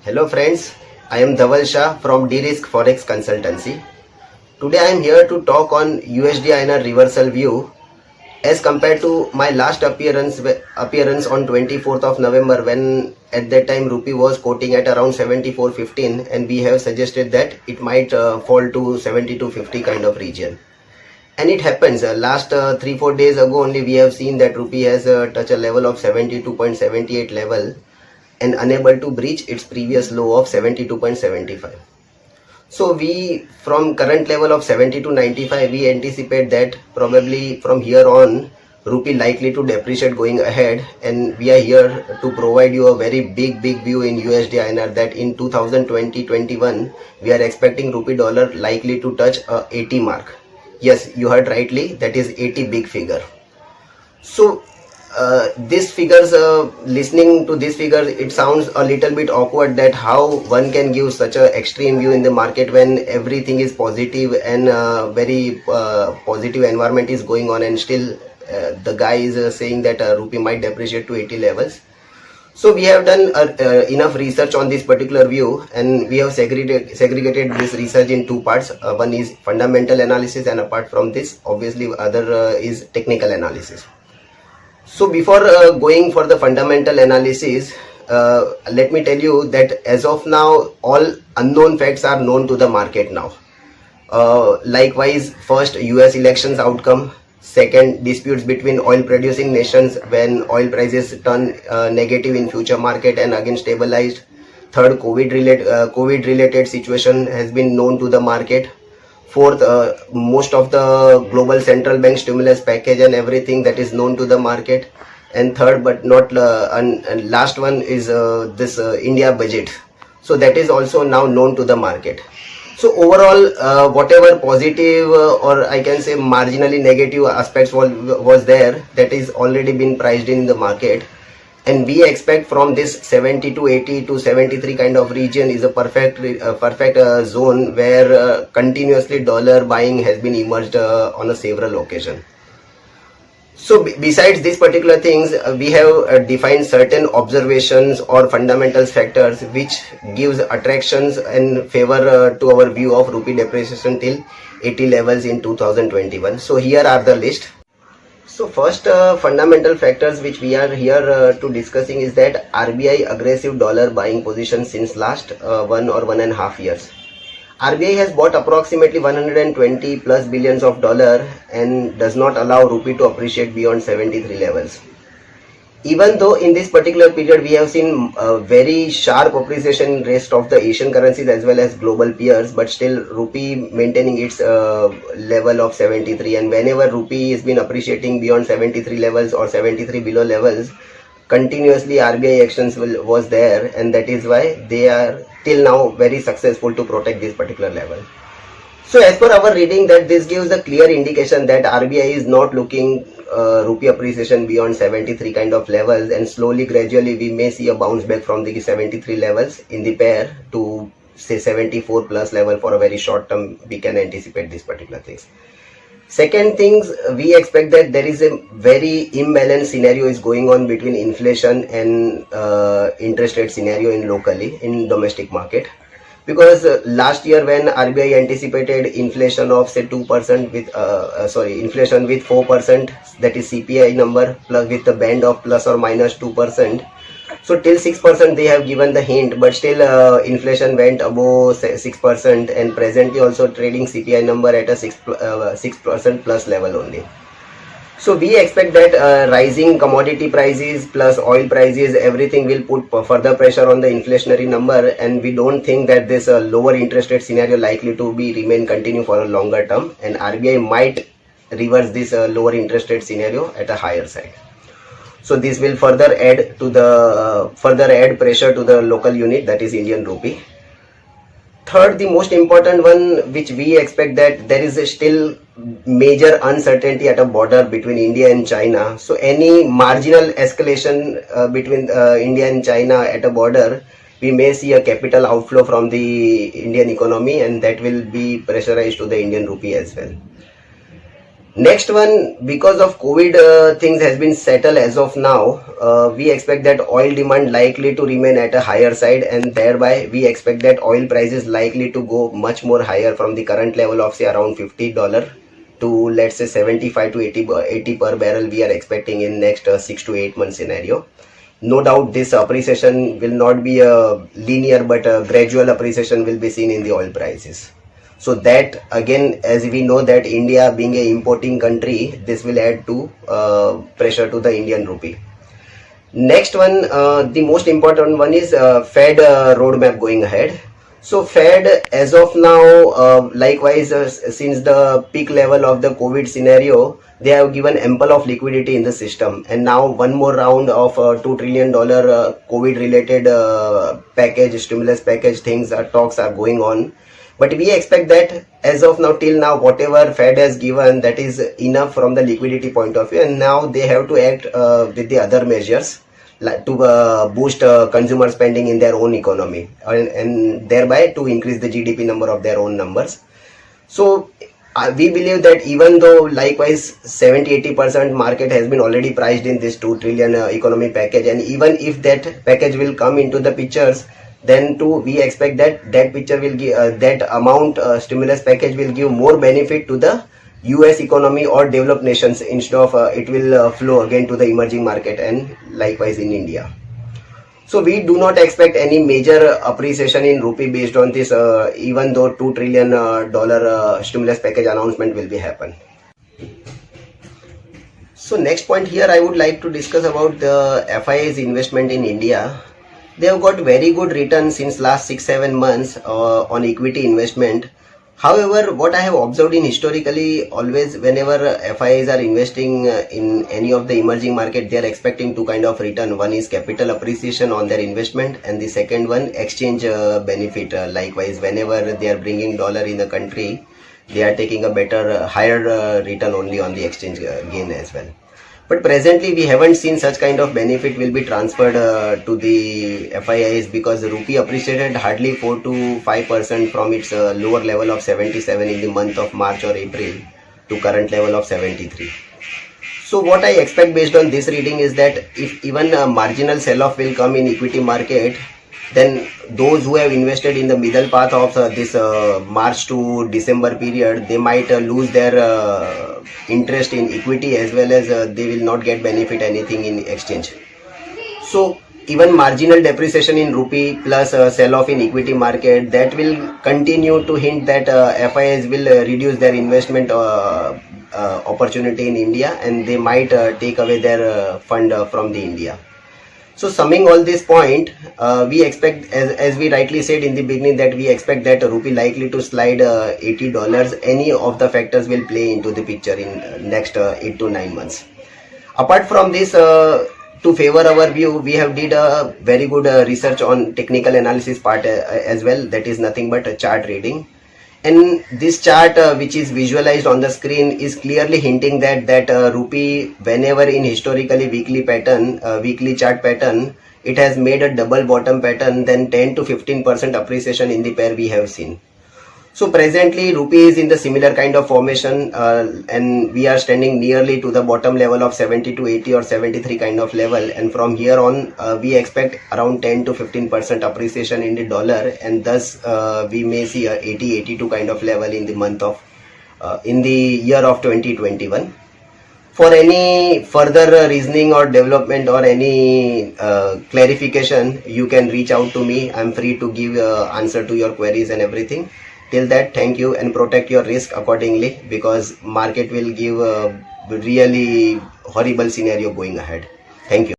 Hello friends, I am Dhaval Shah from D-Risk Forex Consultancy. Today I am here to talk on USD INR reversal view as compared to my last appearance on 24th of November, when at that time rupee was quoting at around 74.15 and we have suggested that it might fall to 72.50 kind of region. And it happens, last 3-4 days ago only we have seen that rupee has touched a level of 72.78 level and unable to breach its previous low of 72.75. So we, from current level of 72.95, we anticipate that probably from here on rupee likely to depreciate going ahead, and we are here to provide you a very big view in USD INR that in 2020-21 we are expecting rupee dollar likely to touch a 80 mark. Yes, you heard rightly, that is 80 big figure. So these figures, listening to these figures, it sounds a little bit awkward that how one can give such a extreme view in the market when everything is positive and very positive environment is going on, and still the guy is saying that rupee might depreciate to 80 levels. So we have done enough research on this particular view, and we have segregated this research in two parts. One is fundamental analysis, and apart from this, obviously other is technical analysis. So before going for the fundamental analysis, let me tell you that as of now, all unknown facts are known to the market now. Likewise, first, US elections outcome. Second, disputes between oil producing nations when oil prices turn negative in future market and again stabilized. Third, COVID related situation has been known to the market. Fourth, most of the global central bank stimulus package and everything that is known to the market. And third, but not and last one is this India budget. So that is also now known to the market. So overall, whatever positive or I can say marginally negative aspects was there, that is already been priced in the market. And we expect from this 70 to 80 to 73 kind of region is a perfect zone where continuously dollar buying has been emerged on a several occasion. So besides these particular things, we have defined certain observations or fundamental factors which gives attractions and favor to our view of rupee depreciation till 80 levels in 2021. So here are the list. So first fundamental factors which we are here to discussing is that RBI aggressive dollar buying position since last 1 or 1.5 years. RBI has bought approximately 120 plus billions of dollar and does not allow rupee to appreciate beyond 73 levels. Even though in this particular period we have seen very sharp appreciation in rest of the Asian currencies as well as global peers, but still rupee maintaining its level of 73, and whenever rupee has been appreciating beyond 73 levels or 73 below levels, continuously RBI actions was there, and that is why they are till now very successful to protect this particular level. So as per our reading, that this gives a clear indication that RBI is not looking rupee appreciation beyond 73 kind of levels, and slowly gradually we may see a bounce back from the 73 levels in the pair to say 74 plus level. For a very short term we can anticipate these particular things. Second things, we expect that there is a very imbalanced scenario is going on between inflation and interest rate scenario in domestic market. Because last year when RBI anticipated inflation of say 2% with inflation with 4%, that is CPI number, plus with the band of plus or minus 2%. So till 6% they have given the hint, but still inflation went above 6%, and presently also trading CPI number at a 6% plus level only. So we expect that rising commodity prices plus oil prices, everything will put further pressure on the inflationary number, and we don't think that this lower interest rate scenario likely to remain continue for a longer term, and RBI might reverse this lower interest rate scenario at a higher side. So this will further add pressure to the local unit, that is Indian rupee. Third, the most important one which we expect, that there is still major uncertainty at a border between India and China. So any marginal escalation between India and China at a border, we may see a capital outflow from the Indian economy, and that will be pressurized to the Indian rupee as well. Next one, because of COVID, things has been settled as of now. We expect that oil demand likely to remain at a higher side, and thereby we expect that oil prices likely to go much more higher from the current level of say around $50 to let's say 75 to 80 per barrel we are expecting in next 6 to 8 month scenario. No doubt this appreciation will not be a linear but a gradual appreciation will be seen in the oil prices. So that again, as we know that India being a importing country, this will add to pressure to the Indian rupee. Next one, the most important one is Fed roadmap going ahead. So Fed as of now, likewise, since the peak level of the COVID scenario, they have given ample of liquidity in the system, and now one more round of $2 trillion COVID related package, stimulus package things, talks are going on. But we expect that as of now, till now, whatever Fed has given, that is enough from the liquidity point of view, and now they have to act with the other measures to boost consumer spending in their own economy, and thereby to increase the GDP number of their own numbers. So we believe that even though likewise 70-80% market has been already priced in this 2 trillion economy package, and even if that package will come into the pictures, then too we expect that that picture will give that amount stimulus package will give more benefit to the US economy or developed nations, instead of it will flow again to the emerging market and likewise in India. So we do not expect any major appreciation in rupee based on this, even though $2 trillion stimulus package announcement will be happen. So next point here, I would like to discuss about the FII's investment in India. They have got very good return since last 6-7 months on equity investment. However, what I have observed in historically, always whenever FIIs are investing in any of the emerging market, they are expecting two kind of return. One is capital appreciation on their investment, and the second one exchange benefit. Likewise, whenever they are bringing dollar in the country, they are taking a better, higher return only on the exchange gain as well. But presently we haven't seen such kind of benefit will be transferred to the FIIs, because the rupee appreciated hardly 4 to 5% from its lower level of 77 in the month of March or April to current level of 73. So what I expect based on this reading is that if even a marginal sell-off will come in equity market, then those who have invested in the middle path of this March to December period, they might lose their interest in equity, as well as they will not get benefit anything in exchange. So even marginal depreciation in rupee plus sell off in equity market, that will continue to hint that FIIs will reduce their investment opportunity in India, and they might take away their fund from the India. So summing all this point, we expect, as we rightly said in the beginning, that we expect that rupee likely to slide $80. Any of the factors will play into the picture in next 8 to 9 months. Apart from this, to favor our view, we have did a very good research on technical analysis part as well. That is nothing but a chart reading. And this chart which is visualized on the screen is clearly hinting that rupee, whenever in historically weekly pattern, weekly chart pattern, it has made a double bottom pattern, then 10 to 15% appreciation in the pair we have seen. So presently rupee is in the similar kind of formation, and we are standing nearly to the bottom level of 70 to 80 or 73 kind of level, and from here on we expect around 10 to 15% appreciation in the dollar, and thus we may see a 80-82 kind of level in the month of in the year of 2021. For any further reasoning or development or any clarification, you can reach out to me. I'm free to give answer to your queries and everything. Till that, thank you, and protect your risk accordingly, because market will give a really horrible scenario going ahead. Thank you.